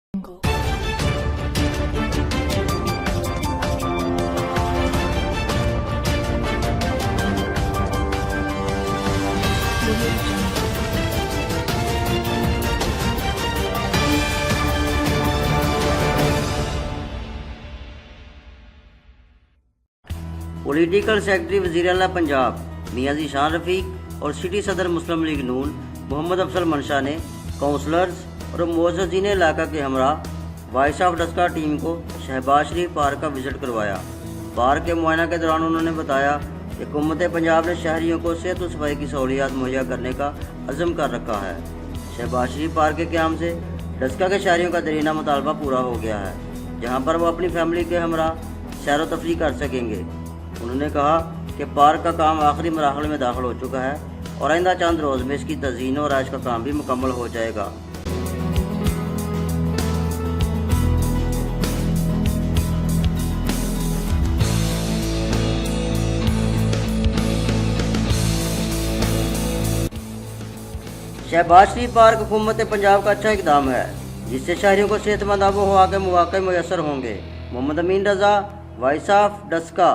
Political secretary वज़ीर-ए-आला Punjab मियां ज़ीशान रफ़ीक और city सदर मुस्लिम league नून मोहम्मद अफसल मंशा ने काउंसलर्स और मोअज़्ज़िज़ीन इलाका के हमरा वॉइस ऑफ डस्का टीम को शहबाज शरीफ पार्क का विजिट करवाया। पार्क के मुआयना के दौरान उन्होंने बताया कि हुकूमत पंजाब ने शहरियों को सेहत और सफाई की सहूलियात मुहैया करने का अज़म कर रखा है। शहबाज शरीफ पार्क के क़याम से डस्का के शहरियों का दरीना मुतालबा पूरा हो गया है, जहाँ पर वो अपनी फैमिली के हमरा सैर व तफरीह कर सकेंगे। उन्होंने कहा कि पार्क का काम आखिरी मराहल में दाखिल हो चुका है और आइंदा चंद रोज़ में इसकी तज़ीन और आइश का काम भी मुकम्मल हो जाएगा। शहबाज शरीफ पार्क हुकूमत पंजाब का अच्छा इकदाम है, जिससे शहरियों को सेहतमंद आबो हवा के मौके मुयसर होंगे। मोहम्मद अमीन रज़ा, वॉइस ऑफ डस्का।